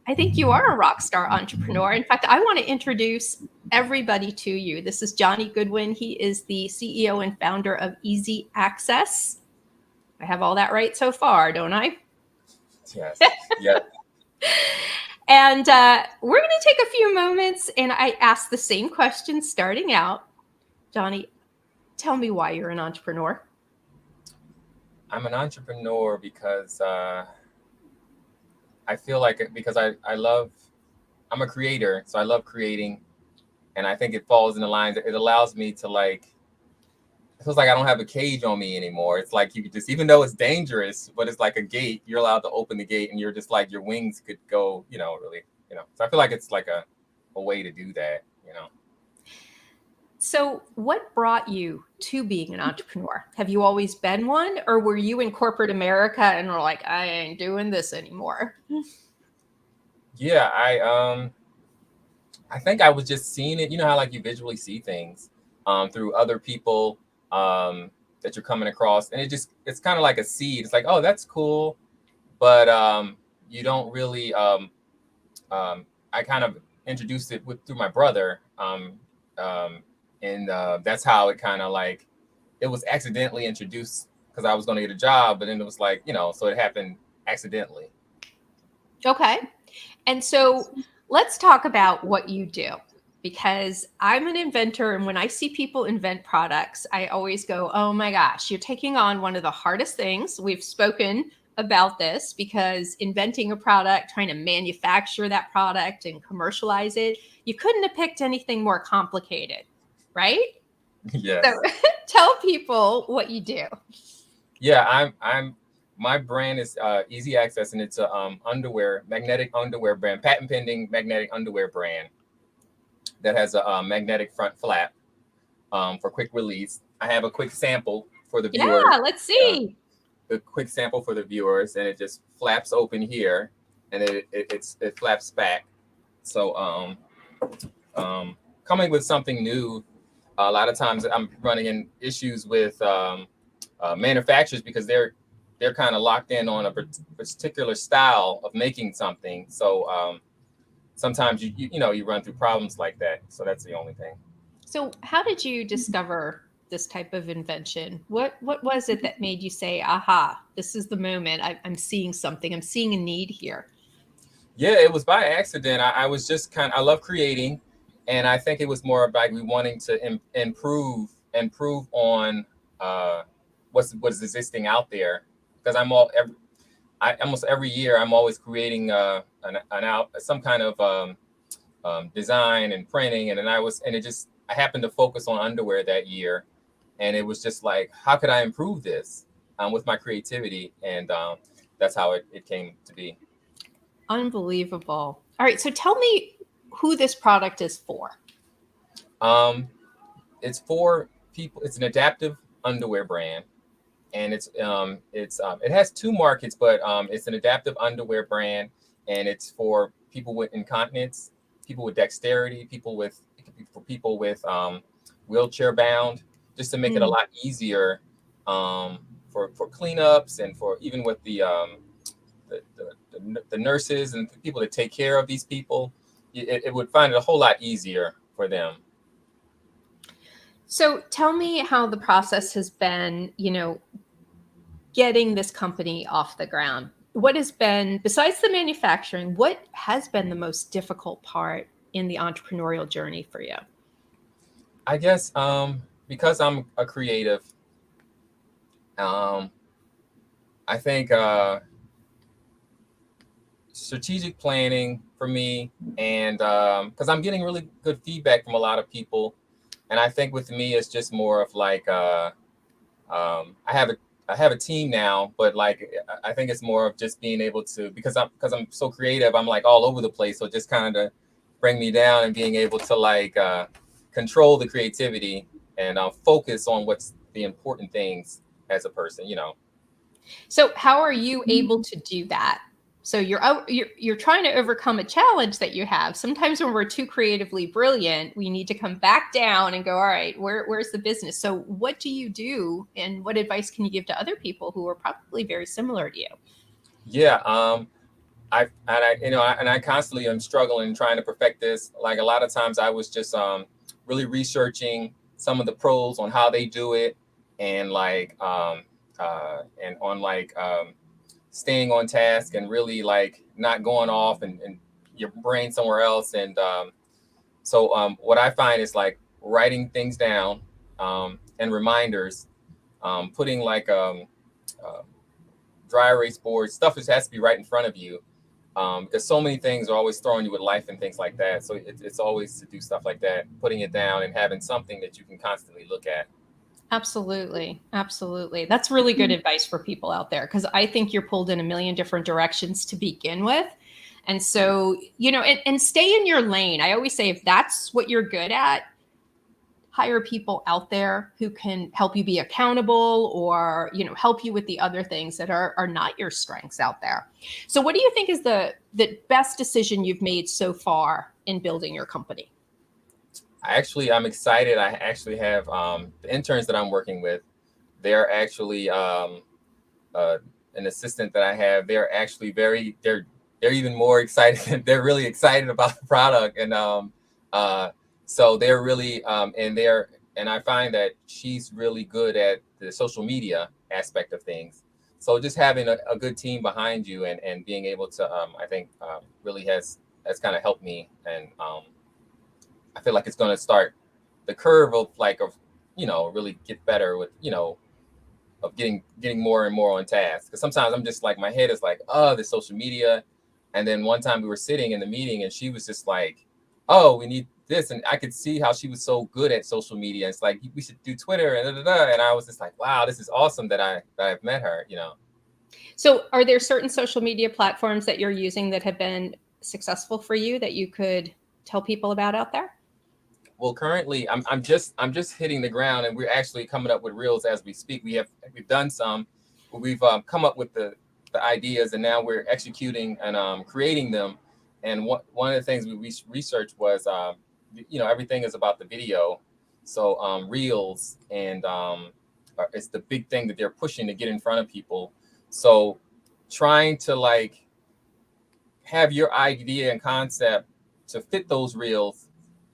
I think you are a rock star entrepreneur. In fact, I want to introduce everybody to you. This is Johnny Goodwin. He is the CEO and founder of Easy Access. I have all that right so far, don't I? Yes. Yeah. And we're going to take a few moments and I ask the same question starting out. Johnny, tell me why you're an entrepreneur. I'm an entrepreneur because I feel like because I love, I'm a creator, so I love creating. And I think it falls in the lines. It allows me to like, it feels like I don't have a cage on me anymore. It's like you could just, even though it's dangerous, but it's like a gate. You're allowed to open the gate, and you're just like your wings could go, really, So I feel like it's like a way to do that. So, what brought you to being an entrepreneur? Have you always been one, or were you in corporate America and were like, I ain't doing this anymore? Yeah, I think I was just seeing it. You know how like you visually see things through other people that you're coming across, and it's kind of like a seed. It's like, oh, that's cool, but you don't really. I kind of introduced it through my brother, um, and that's how it kind of like it was accidentally introduced because I was going to get a job, but then it was like so it happened accidentally. Okay. And so let's talk about what you do because I'm an inventor. And when I see people invent products, I always go, oh my gosh, you're taking on one of the hardest things. We've spoken about this because inventing a product, trying to manufacture that product and commercialize it, you couldn't have picked anything more complicated, right? So Yes. tell people what you do. Yeah, I'm my brand is Easy Access, and it's a magnetic underwear brand, patent pending magnetic underwear brand that has a magnetic front flap for quick release. I have a quick sample for the Yeah, viewers. let's Uh, see. the quick sample for the viewers, and it just flaps open here, and it flaps back. So um, coming with something new, a lot of times I'm running in issues with manufacturers because they're kind of locked in on a particular style of making something. So sometimes you run through problems like that. So that's the only thing. So, how did you discover this type of invention? What was it that made you say, "Aha, this is the moment. I'm seeing something. I'm seeing a need here." Yeah, it was by accident. I was just I love creating, and I think it was more about me wanting to improve on uh, what's existing out there because almost every year I'm always creating an out some kind of design and printing, and then I happened to focus on underwear that year, and it was just like, how could I improve this with my creativity, and that's how it came to be. Unbelievable. All right, so tell me who this product is for. Um, it's for people. It's an adaptive underwear brand, and it has two markets, but it's an adaptive underwear brand, and it's for people with incontinence, people with dexterity, it could be for people with wheelchair bound, just to make it a Mm. lot easier for cleanups and for even with the nurses and the people that take care of these people. It would find it a whole lot easier for them. So, tell me how the process has been, getting this company off the ground. What has been, besides the manufacturing, what has been the most difficult part in the entrepreneurial journey for you? I guess because I'm a creative, um, I think strategic planning for me, and because I'm getting really good feedback from a lot of people, and I think with me it's just more of like I have a team now, but like I think it's more of just being able to because I'm so creative, I'm like all over the place, so just kind of bring me down and being able to like control the creativity and focus on what's the important things as a person. So how are you able to do that? So you're trying to overcome a challenge that you have. Sometimes when we're too creatively brilliant, we need to come back down and go, all right, where's the business? So what do you do and what advice can you give to other people who are probably very similar to you? Yeah, I constantly am struggling trying to perfect this. Like a lot of times I was just really researching some of the pros on how they do it, and and on staying on task and really like not going off and your brain somewhere else. And what I find is like writing things down, and reminders, putting uh, dry erase boards, stuff that has to be right in front of you, because so many things are always throwing you with life and things like that. So it's always to do stuff like that, putting it down and having something that you can constantly look at. Absolutely. Absolutely. That's really good advice for people out there because I think you're pulled in a million different directions to begin with. And so, and stay in your lane. I always say if that's what you're good at, hire people out there who can help you be accountable or, help you with the other things that are not your strengths out there. So what do you think is the best decision you've made so far in building your company? I'm excited. I actually have the interns that I'm working with. They're actually an assistant that I have. They're actually they're even more excited. They're really excited about the product, and so they're really and I find that she's really good at the social media aspect of things. So just having a good team behind you and being able to I think really has kind of helped me, and I feel like it's going to start the curve of really get better with of getting more and more on task. Because sometimes I'm just like my head is like, oh, this social media. And then one time we were sitting in the meeting and she was just like, oh, we need this, and I could see how she was so good at social media. It's like we should do Twitter and da, da, da. And I was just like, wow, this is awesome that I've met her. So are there certain social media platforms that you're using that have been successful for you that you could tell people about out there? Well, currently I'm just hitting the ground, and we're actually coming up with reels as we speak. We've done some, but we've come up with the ideas, and now we're executing and creating them. And one of the things we researched was everything is about the video, so reels and it's the big thing that they're pushing to get in front of people. So trying to like have your idea and concept to fit those reels.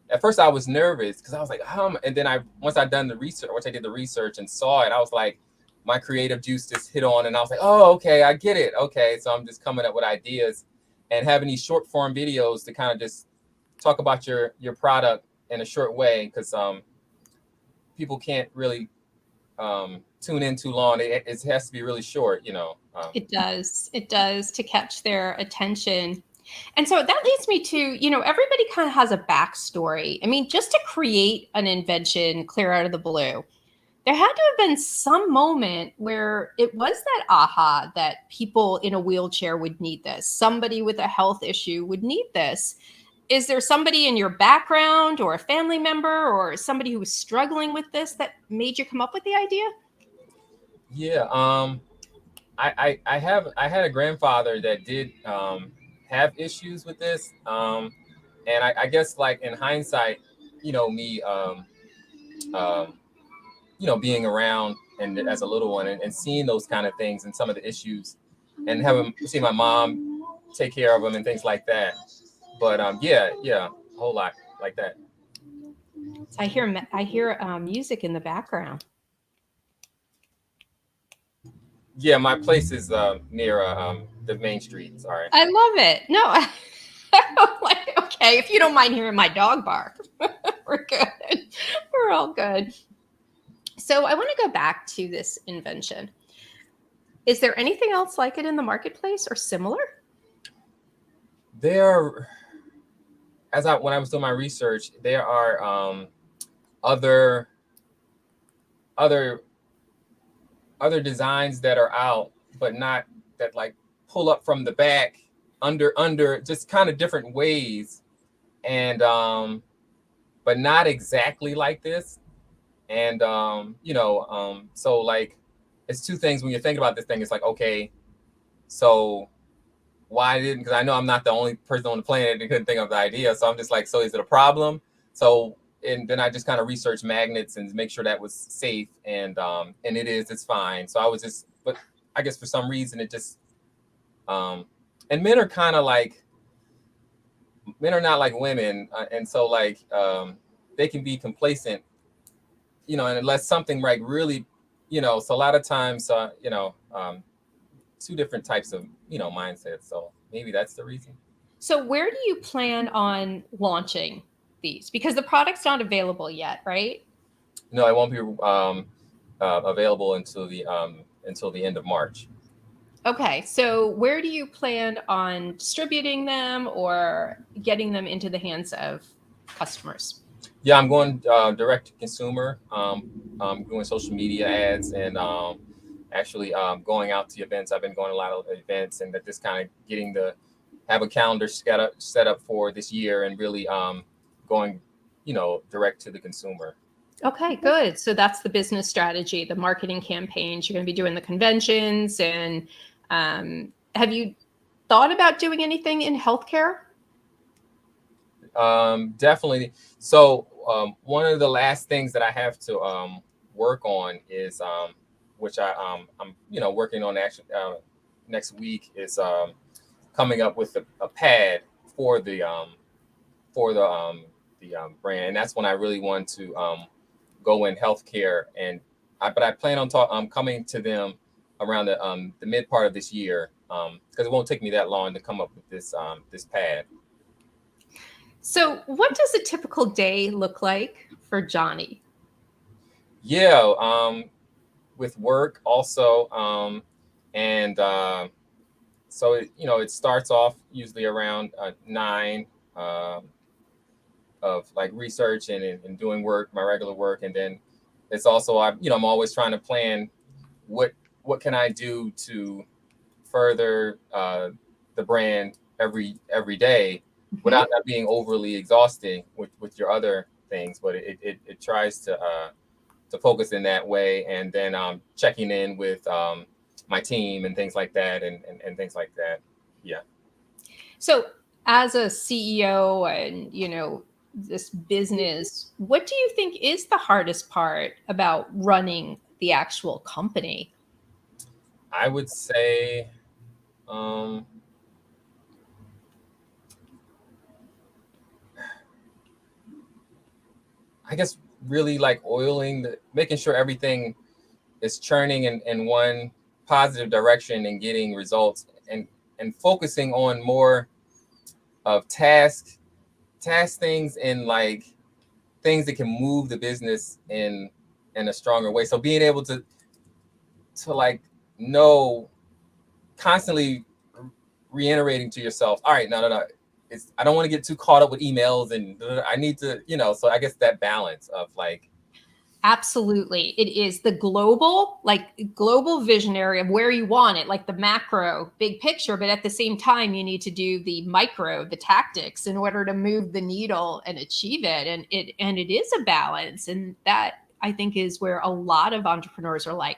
At first I was nervous because I was like, and then once I did the research and saw it, I was like, my creative juice just hit on, and I was like, oh, okay, I get it. Okay, so I'm just coming up with ideas and having these short form videos to kind of just talk about your product in a short way, because people can't really tune in too long. It has to be really short. It does. It does to catch their attention. And so that leads me to, everybody kind of has a backstory. I mean, just to create an invention clear out of the blue, there had to have been some moment where it was that aha that people in a wheelchair would need this. Somebody with a health issue would need this. Is there somebody in your background or a family member or somebody who was struggling with this that made you come up with the idea? Yeah. I had a grandfather that did have issues with this. And I guess like in hindsight, me um, being around and as a little one, and seeing those kind of things and some of the issues, and having see my mom take care of them and things like that. But yeah, a whole lot like that. I hear music in the background. Yeah, my place is near the main street. Sorry. I love it. No, I'm like, okay, if you don't mind hearing my dog bark, we're good. We're all good. So I want to go back to this invention. Is there anything else like it in the marketplace or similar? There, when I was doing my research, there are other other other designs that are out, but not that like pull up from the back under just kind of different ways, and but not exactly like this. And so like it's two things when you're thinking about this thing. It's like, okay, so why didn't, because I know I'm not the only person on the planet that couldn't think of the idea. So I'm just like, so is it a problem? So and then I just kind of researched magnets and make sure that was safe, it's fine. So I was just, but I guess for some reason it just um and men are kind of like, men are not like women, and so like they can be complacent, and unless something like really, so a lot of times, two different types of mindsets. So maybe that's the reason. So where do you plan on launching these? Because the product's not available yet, right? No, it won't be available until the end of March. Okay, so where do you plan on distributing them or getting them into the hands of customers? Yeah, I'm going direct to consumer. Doing social media ads and actually going out to events. I've been going to a lot of events, and that just kind of getting the have a calendar set up for this year, and really going, direct to the consumer. Okay, good. So that's the business strategy, the marketing campaigns. You're going to be doing the conventions. And have you thought about doing anything in healthcare? Definitely. So one of the last things that I have to work on is which I'm working on actually next week is coming up with a pad for the brand, and that's when I really want to go in healthcare. But I plan on coming to them around the mid part of this year, because it won't take me that long to come up with this pad. So, what does a typical day look like for Johnny? Yeah, with work also, and so it starts off usually around 9, of like research and doing work, my regular work, and then it's also I'm always trying to plan what can I do to further the brand every day Mhm. without that being overly exhausting with your other things, but it tries to focus in that way, and then checking in with my team and things like that, and things like that. Yeah. So, as a CEO and, this business, what do you think is the hardest part about running the actual company? I would say, um, I guess really like making sure everything is churning in one positive direction and getting results, and focusing on more of task things, and like things that can move the business in a stronger way. So being able to like know, constantly reiterating to yourself, all right, no, I don't want to get too caught up with emails, and I need to, so I guess that balance of like, Absolutely. It is the global visionary of where you want it, like the macro, big picture, but at the same time, you need to do the micro, the tactics in order to move the needle and achieve it. And it is a balance. And that I think is where a lot of entrepreneurs are like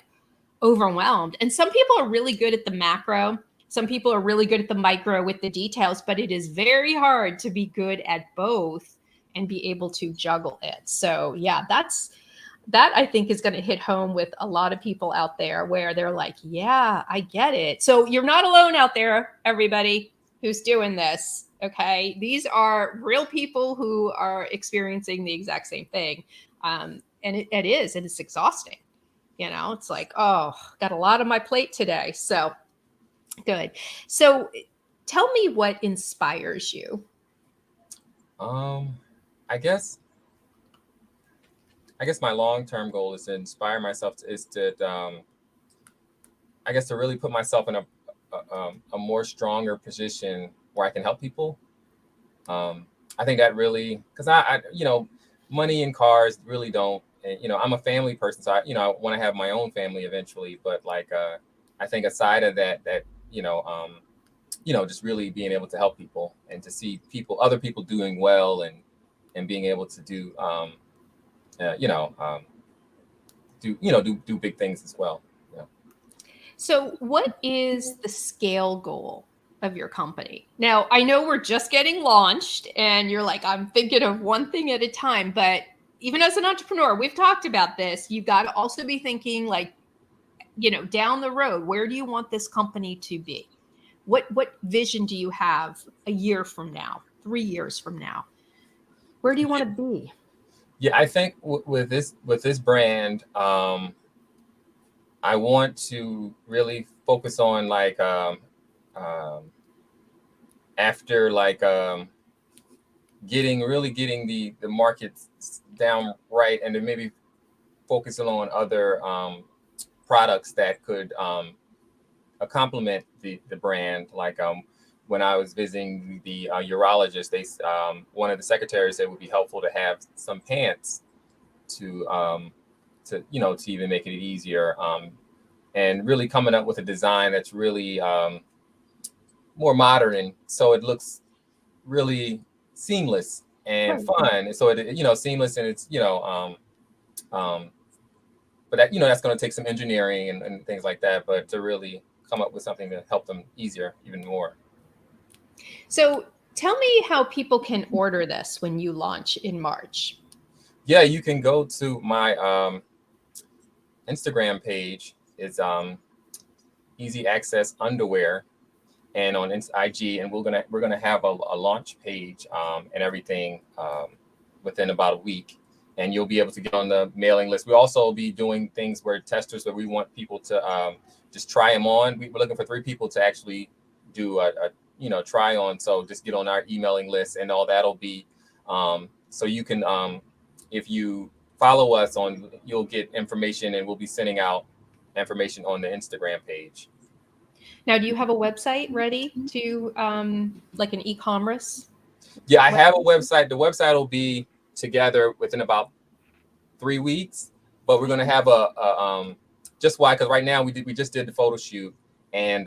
overwhelmed. And some people are really good at the macro. Some people are really good at the micro with the details, but it is very hard to be good at both and be able to juggle it. So yeah, that I think is going to hit home with a lot of people out there where they're like, yeah, I get it. So you're not alone out there, everybody who's doing this. Okay. These are real people who are experiencing the exact same thing. And it is, and it's exhausting. It's like, oh, got a lot on my plate today. So good. So tell me what inspires you. um, I guess my long-term goal is to inspire myself is to I guess to really put myself in a more stronger position where I can help people. I think that really, because money and cars really don't. And, I'm a family person, so I want to have my own family eventually. But like, I think aside of that, just really being able to help people and to see other people doing well, and being able to do, uh, you know, um, do big things as well. Yeah. So, what is the scale goal of your company? Now, I know we're just getting launched and you're like, I'm thinking of one thing at a time, but even as an entrepreneur, we've talked about this. You've got to also be thinking like, down the road, where do you want this company to be? What vision do you have a year from now, 3 years from now? Where do you want to be? Yeah, I think with this brand, I want to really focus on like um, after like getting the markets down right, and then maybe focusing on other products that could complement the brand. Like when I was visiting the urologist, they one of the secretaries said it would be helpful to have some pants to to even make it easier, and really coming up with a design that's really more modern, and so it looks really seamless and Right. fun. And so it seamless, and it's um, but that that's going to take some engineering and things like that. But to really come up with something to help them easier, even more. So tell me how people can order this when you launch in March. Yeah, you can go to my Instagram page. It's Easy Access Underwear, and on IG, and we're gonna have a launch page and everything within about a week, and you'll be able to get on the mailing list. We'll also be doing things where testers, where we want people to just try them on. We're looking for 3 people to actually do a try on. So just get on our emailing list, and all that'll be so you can if you follow us on, you'll get information, and we'll be sending out information on the Instagram page. Now, do you have a website ready to like an e-commerce? Yeah, I have a website. The website will be together within about 3 weeks, but we're gonna have just why, because right now we just did the photo shoot, and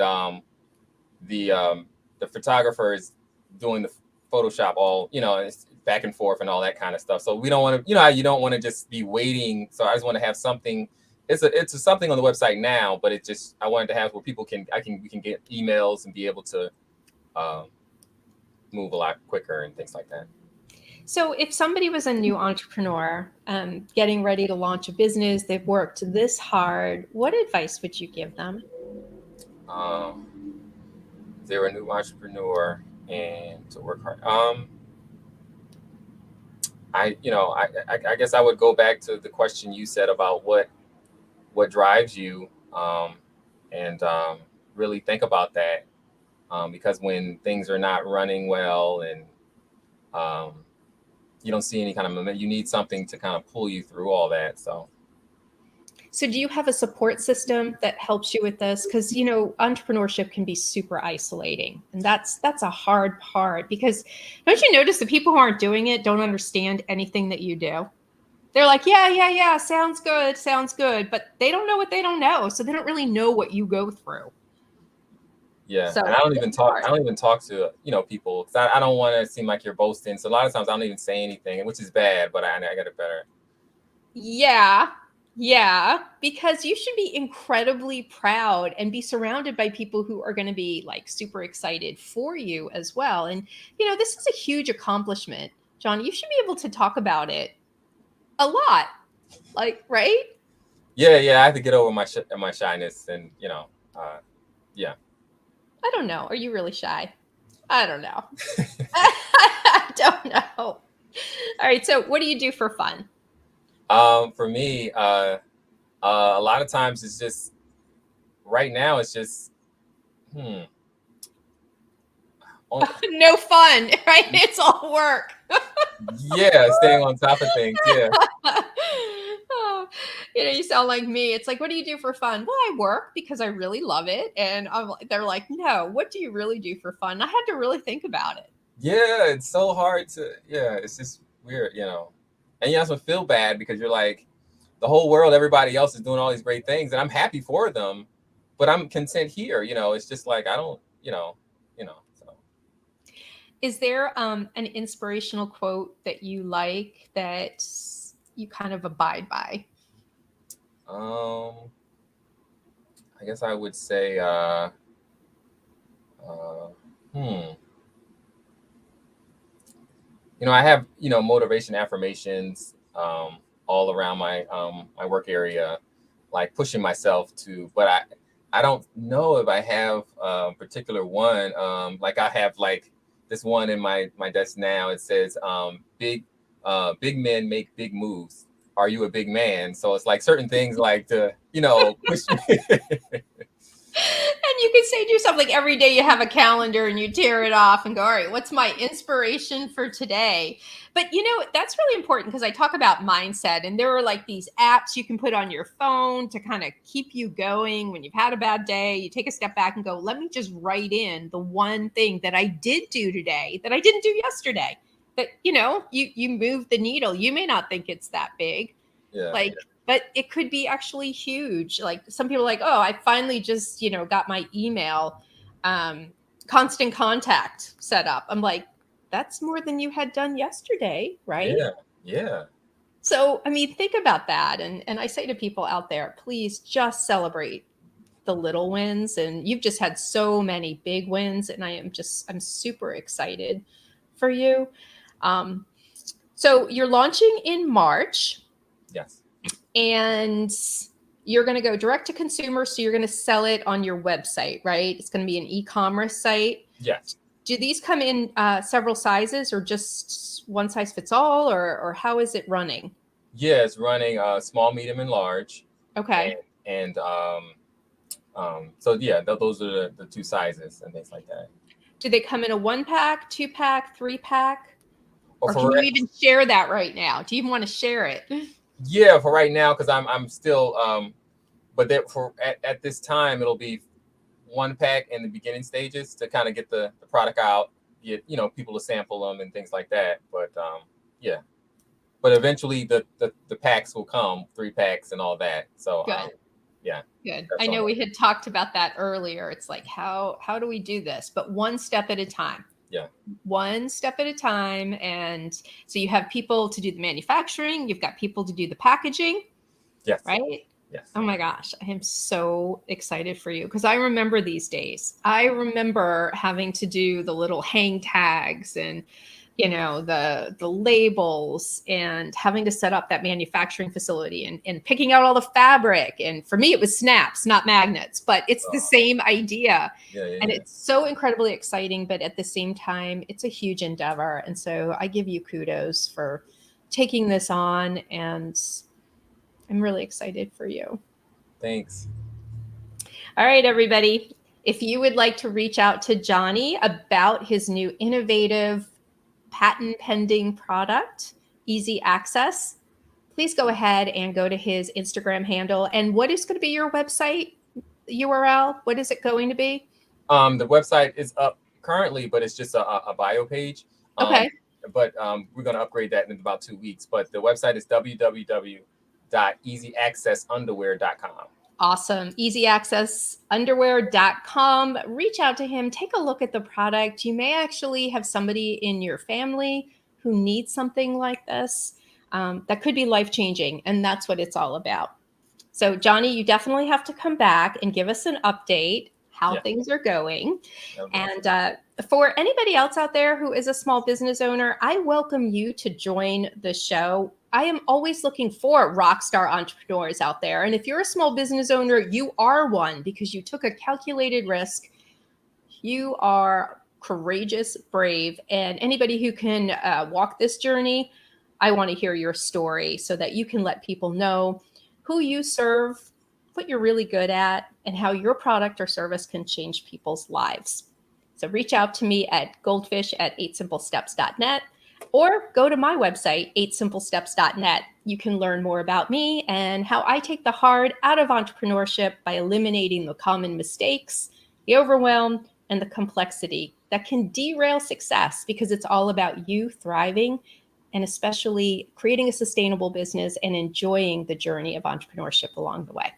the photographer is doing the Photoshop all it's back and forth and all that kind of stuff. So we don't want to, how you don't want to just be waiting. So I just want to have something. It's something on the website now, but I wanted to have where people we can get emails and be able to move a lot quicker and things like that. So if somebody was a new entrepreneur getting ready to launch a business, they've worked this hard, what advice would you give them? They're a new entrepreneur and to work hard. I guess I would go back to the question you said about what drives you, and really think about that, because when things are not running well, and you don't see any kind of momentum, you need something to kind of pull you through all that. So do you have a support system that helps you with this? Because entrepreneurship can be super isolating, and that's a hard part, because don't you notice the people who aren't doing it don't understand anything that you do? They're like, yeah, sounds good, but they don't know what they don't know, so they don't really know what you go through. Yeah, So and I don't even talk. I don't even talk to people, because I don't want to seem like you're boasting. So a lot of times I don't even say anything, which is bad. But I got it better. Yeah, because you should be incredibly proud and be surrounded by people who are going to be like super excited for you as well. And this is a huge accomplishment, John. You should be able to talk about it a lot, like, right? Yeah, I have to get over my shyness, and yeah. I don't know. Are you really shy? I don't know. I don't know. All right. So, what do you do for fun? For me, a lot of times it's just right now. It's just No fun, right? It's all work. yeah, staying on top of things. Yeah, Oh, you sound like me. It's like, what do you do for fun? Well, I work because I really love it. And they're like, no, what do you really do for fun? I had to really think about it. yeah. It's so hard to. Yeah, it's just weird, and you also feel bad because you're like, the whole world, everybody else is doing all these great things, and I'm happy for them, but I'm content here. It's just like I don't, So. Is there an inspirational quote that you like that you kind of abide by? I guess I would say, uh, hmm. I have, motivation affirmations all around my work area, like pushing myself to. But I don't know if I have a particular one. Like I have like this one in my desk now. It says big men make big moves. Are you a big man? So it's like certain things like to, push me. And you can say to yourself, like every day you have a calendar and you tear it off and go, all right, what's my inspiration for today? But that's really important because I talk about mindset, and there are like these apps you can put on your phone to kind of keep you going when you've had a bad day. You take a step back and go, let me just write in the one thing that I did do today that I didn't do yesterday. That, you move the needle. You may not think it's that big. Yeah. Like, but it could be actually huge. Like some people are like, oh, I finally just, got my email constant contact set up. I'm like, that's more than you had done yesterday, right? Yeah. Yeah. So, I mean, think about that. And I say to people out there, please just celebrate the little wins. And you've just had so many big wins. And I'm super excited for you. So you're launching in March. Yes. And you're going to go direct to consumer. So you're going to sell it on your website, right? It's going to be an e-commerce site. Yes. Do these come in several sizes, or just one size fits all, or how is it running? Yeah, it's running small, medium, and large. Okay. And so yeah, those are the two sizes and things like that. Do they come in a 1-pack, 2-pack, 3-pack? Or can you For even share that right now? Do you even want to share it? yeah, for right now, because I'm still but at this time it'll be 1-pack in the beginning stages to kind of get the product out, get people to sample them and things like that. But yeah, but eventually the packs will come, 3-packs and all that. So Good. yeah. Good. I know we had talked about that earlier. It's like, how do we do this? But one step at a time. Yeah. One step at a time. And so you have people to do the manufacturing, you've got people to do the packaging. Yes. Right? Yes. Oh my gosh, I am so excited for you because I remember these days. I remember having to do the little hang tags and the labels, and having to set up that manufacturing facility, and picking out all the fabric. And for me, it was snaps, not magnets, but it's the same idea. And it's so incredibly exciting, but at the same time, it's a huge endeavor. And so I give you kudos for taking this on, and I'm really excited for you. Thanks. All right, everybody. If you would like to reach out to Johnny about his new innovative patent pending product, Easy Access, please go ahead and go to his Instagram handle. And what is going to be your website URL? What is it going to be? The website is up currently, but it's just a bio page. Okay. But we're going to upgrade that in about 2 weeks. But the website is www.easyaccessunderwear.com. Awesome. Easyaccessunderwear.com. Reach out to him. Take a look at the product. You may actually have somebody in your family who needs something like this. That could be life-changing, and that's what it's all about. So, Johnny, you definitely have to come back and give us an update how things are going. And for anybody else out there who is a small business owner, I welcome you to join the show. I am always looking for rock star entrepreneurs out there. And if you're a small business owner, you are one because you took a calculated risk. You are courageous, brave, and anybody who can walk this journey, I want to hear your story so that you can let people know who you serve, what you're really good at, and how your product or service can change people's lives. So reach out to me at goldfish@8simplesteps.net, or go to my website, 8simplesteps.net. You can learn more about me and how I take the hard out of entrepreneurship by eliminating the common mistakes, the overwhelm, and the complexity that can derail success, because it's all about you thriving, and especially creating a sustainable business and enjoying the journey of entrepreneurship along the way.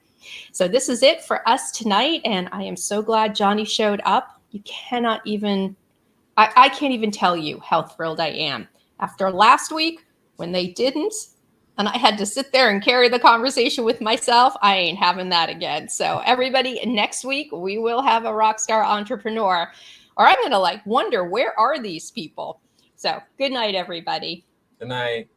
So this is it for us tonight, and I am so glad Johnny showed up. You cannot even, I can't even tell you how thrilled I am. After last week, when they didn't, and I had to sit there and carry the conversation with myself, I ain't having that again. So everybody, next week, we will have a rock star entrepreneur, or I'm going to wonder, where are these people? So good night, everybody. Good night.